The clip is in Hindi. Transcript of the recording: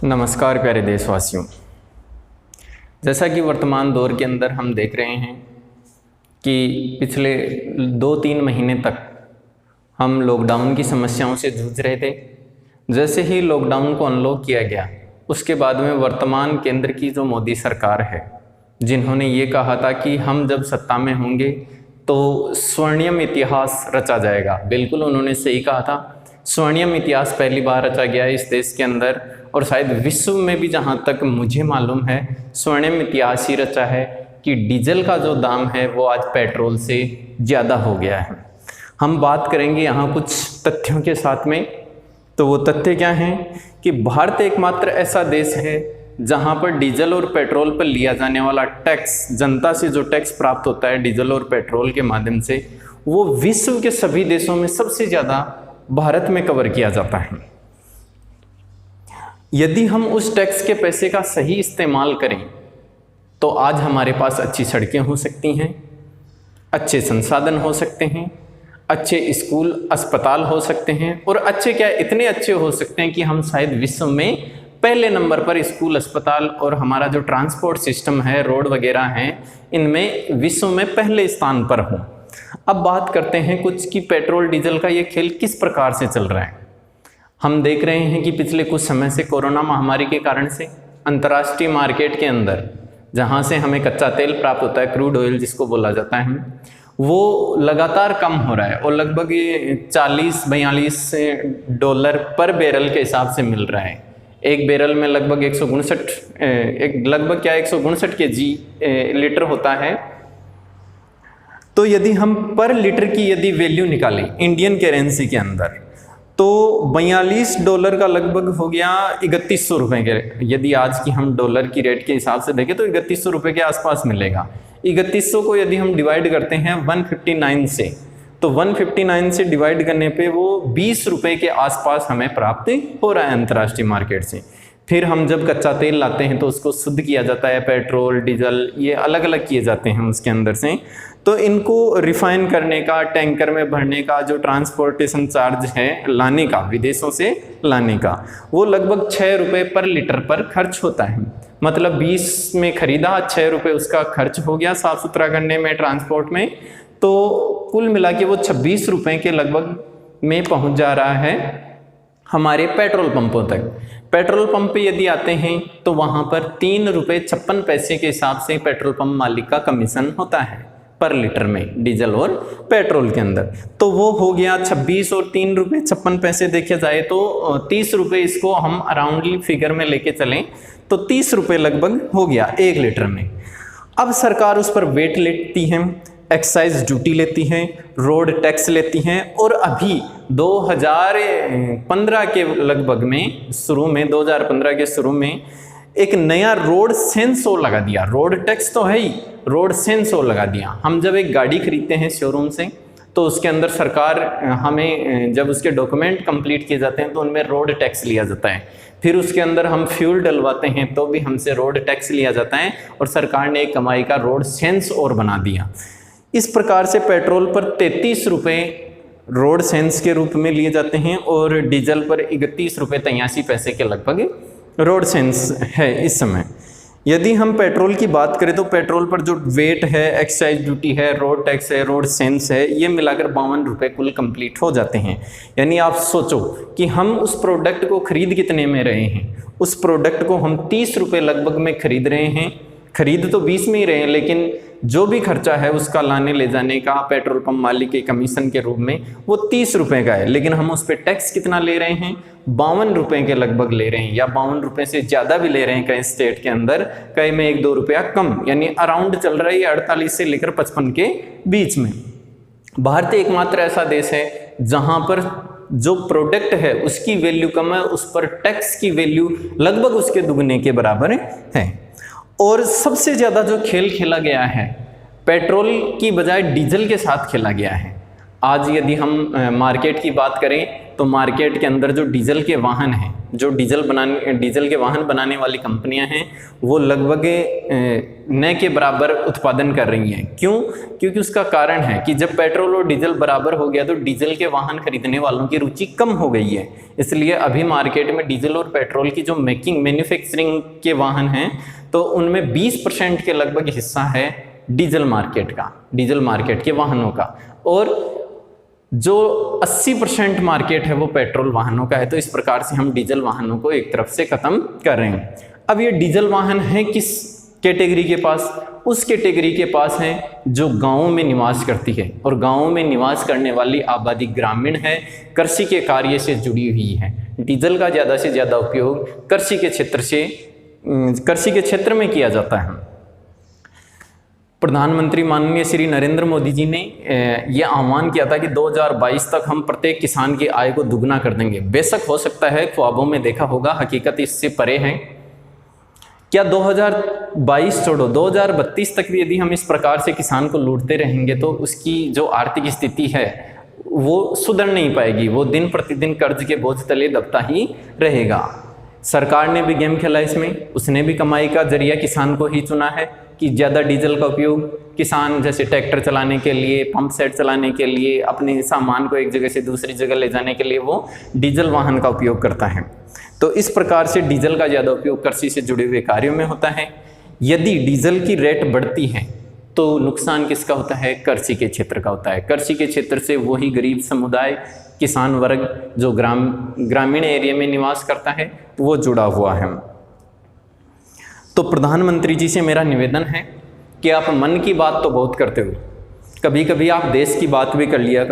नमस्कार प्यारे देशवासियों। जैसा कि वर्तमान दौर के अंदर हम देख रहे हैं कि पिछले 2-3 महीने तक हम लॉकडाउन की समस्याओं से जूझ रहे थे। जैसे ही लॉकडाउन को अनलॉक किया गया, उसके बाद में वर्तमान केंद्र की जो मोदी सरकार है, जिन्होंने ये कहा था कि हम जब सत्ता में होंगे तो स्वर्णिम इतिहास रचा जाएगा, बिल्कुल उन्होंने सही कहा था। स्वर्णिम इतिहास पहली बार रचा गया है इस देश के अंदर, और शायद विश्व में भी, जहाँ तक मुझे मालूम है, स्वर्णिम इतिहास ही रचा है कि डीजल का जो दाम है वो आज पेट्रोल से ज़्यादा हो गया है। हम बात करेंगे यहाँ कुछ तथ्यों के साथ में। तो वो तथ्य क्या हैं कि भारत एकमात्र ऐसा देश है जहाँ पर डीजल और पेट्रोल पर लिया जाने वाला टैक्स, जनता से जो टैक्स प्राप्त होता है डीजल और पेट्रोल के माध्यम से, वो विश्व के सभी देशों में सबसे ज़्यादा भारत में कवर किया जाता है। यदि हम उस टैक्स के पैसे का सही इस्तेमाल करें तो आज हमारे पास अच्छी सड़कें हो सकती हैं, अच्छे संसाधन हो सकते हैं, अच्छे स्कूल अस्पताल हो सकते हैं, और अच्छे क्या, इतने अच्छे हो सकते हैं कि हम शायद विश्व में पहले नंबर पर स्कूल, अस्पताल और हमारा जो ट्रांसपोर्ट सिस्टम है, रोड वगैरह हैं, इनमें विश्व में पहले स्थान पर हों। अब बात करते हैं कुछ कि पेट्रोल डीजल का ये खेल किस प्रकार से चल रहा है। हम देख रहे हैं कि पिछले कुछ समय से कोरोना महामारी के कारण से अंतर्राष्ट्रीय मार्केट के अंदर, जहां से हमें कच्चा तेल प्राप्त होता है, क्रूड ऑयल जिसको बोला जाता है, वो लगातार कम हो रहा है और लगभग ये 40-42 डॉलर पर बैरल के हिसाब से मिल रहा है। एक बैरल में लगभग 159 केजी लीटर होता है। तो यदि हम पर लीटर की यदि वैल्यू निकालें इंडियन करेंसी के अंदर, तो 42 डॉलर का लगभग हो गया 3100 रुपये के। यदि आज की हम डॉलर की रेट के हिसाब से देखें तो 3100 रुपये के आसपास मिलेगा। 3100 को यदि हम डिवाइड करते हैं 159 से, तो 159 से डिवाइड करने पे वो 20 रुपये के आसपास हमें प्राप्त हो रहा है अंतर्राष्ट्रीय मार्केट से। फिर हम जब कच्चा तेल लाते हैं तो उसको शुद्ध किया जाता है, पेट्रोल, डीजल, ये अलग अलग किए जाते हैं उसके अंदर से। तो इनको रिफाइन करने का, टैंकर में भरने का जो ट्रांसपोर्टेशन चार्ज है लाने का, विदेशों से लाने का, वो लगभग 6 रुपये पर लीटर पर खर्च होता है। मतलब 20 में खरीदा, 6 रुपये उसका खर्च हो गया साफ सुथरा करने में, ट्रांसपोर्ट में। तो कुल मिला के वो 26 रुपये के लगभग में पहुंच जा रहा है हमारे पेट्रोल पंपों तक। पेट्रोल पंप पे यदि आते हैं तो वहाँ पर 3 रुपये 56 पैसे के हिसाब से पेट्रोल पंप मालिक का कमीशन होता है पर लीटर में, डीजल और पेट्रोल के अंदर। तो वो हो गया 26 और 3 रुपये 56 पैसे देखे जाए तो 30 रुपये, इसको हम अराउंडली फिगर में लेके चलें तो 30 रुपये लगभग हो गया 1 लीटर में। अब सरकार उस पर वेट लेती है, एक्साइज ड्यूटी लेती हैं, रोड टैक्स लेती हैं, और अभी 2015 के लगभग में, शुरू में 2015 के शुरू में एक नया रोड सेंसर लगा दिया। रोड टैक्स तो है ही, रोड सेंसर लगा दिया। हम जब एक गाड़ी खरीदते हैं शोरूम से तो उसके अंदर सरकार हमें, जब उसके डॉक्यूमेंट कंप्लीट किए जाते हैं तो उनमें रोड टैक्स लिया जाता है। फिर उसके अंदर हम फ्यूल डलवाते हैं तो भी हमसे रोड टैक्स लिया जाता है, और सरकार ने एक कमाई का रोड सेंस और बना दिया। इस प्रकार से पेट्रोल पर 33 रुपये रोड सेंस के रूप में लिए जाते हैं, और डीजल पर 31 रुपये 83 पैसे के लगभग रोड सेंस है इस समय। यदि हम पेट्रोल की बात करें तो पेट्रोल पर जो वेट है, एक्साइज ड्यूटी है, रोड टैक्स है, रोड सेंस है, ये मिलाकर 52 रुपये कुल कंप्लीट हो जाते हैं। यानी आप सोचो कि हम उस प्रोडक्ट को खरीद कितने में रहे हैं। उस प्रोडक्ट को हम 30 रुपये लगभग में खरीद रहे हैं। खरीद तो 20 में ही रहे हैं, लेकिन जो भी खर्चा है उसका लाने ले जाने का पेट्रोल पंप मालिक के कमीशन के रूप में वो 30 रुपये का है, लेकिन हम उस पर टैक्स कितना ले रहे हैं, 52 रुपये के लगभग ले रहे हैं, या 52 रुपये से ज़्यादा भी ले रहे हैं कई स्टेट के अंदर, कई में 1-2 रुपया कम, यानी अराउंड चल रहा है 48 से लेकर 55 के बीच में। भारत एकमात्र ऐसा देश है जहाँ पर जो प्रोडक्ट है उसकी वैल्यू कम है, उस पर टैक्स की वैल्यू लगभग उसके दुगने के बराबर है। और सबसे ज़्यादा जो खेल खेला गया है पेट्रोल की बजाय डीजल के साथ खेला गया है। आज यदि हम मार्केट की बात करें तो मार्केट के अंदर जो डीजल के वाहन हैं, जो डीजल के वाहन बनाने वाली कंपनियां हैं, वो लगभग न के बराबर उत्पादन कर रही हैं। क्यों? क्योंकि उसका कारण है कि जब पेट्रोल और डीजल बराबर हो गया तो डीजल के वाहन खरीदने वालों की रुचि कम हो गई है। इसलिए अभी मार्केट में डीजल और पेट्रोल की जो मैन्युफैक्चरिंग के वाहन हैं तो उनमें 20% के लगभग हिस्सा है डीजल मार्केट के वाहनों का, और जो 80% मार्केट है वो पेट्रोल वाहनों का है। तो इस प्रकार से हम डीजल वाहनों को एक तरफ से खत्म कर रहे हैं। अब ये डीजल वाहन है किस कैटेगरी के पास? उस कैटेगरी के पास है जो गांवों में निवास करती है, और गांवों में निवास करने वाली आबादी ग्रामीण है, कृषि के कार्य से जुड़ी हुई है। डीजल का ज़्यादा से ज़्यादा उपयोग कृषि के क्षेत्र में किया जाता है। प्रधानमंत्री माननीय श्री नरेंद्र मोदी जी ने यह आह्वान किया था कि 2022 तक हम प्रत्येक किसान की आय को दुगना कर देंगे। बेशक हो सकता है ख्वाबों में देखा होगा, हकीकत इससे परे है। क्या 2022 छोड़ो 2032 तक भी यदि हम इस प्रकार से किसान को लूटते रहेंगे तो उसकी जो आर्थिक स्थिति है वो सुधर नहीं पाएगी, वो दिन प्रतिदिन कर्ज के बोझ तले दबता ही रहेगा। सरकार ने भी गेम खेला इसमें, उसने भी कमाई का जरिया किसान को ही चुना है कि ज़्यादा डीजल का उपयोग किसान जैसे ट्रैक्टर चलाने के लिए, पंप सेट चलाने के लिए, अपने सामान को एक जगह से दूसरी जगह ले जाने के लिए वो डीजल वाहन का उपयोग करता है। तो इस प्रकार से डीजल का ज़्यादा उपयोग कृषि से जुड़े हुए कार्यों में होता है। यदि डीजल की रेट बढ़ती है तो नुकसान किसका होता है? कृषि के क्षेत्र का होता है। कृषि के क्षेत्र से वही गरीब समुदाय, किसान वर्ग जो ग्रामीण एरिया में निवास करता है वो जुड़ा हुआ है। तो प्रधानमंत्री जी से मेरा निवेदन है कि आप मन की बात तो बहुत करते हो, कभी कभी आप देश की बात भी कर लिया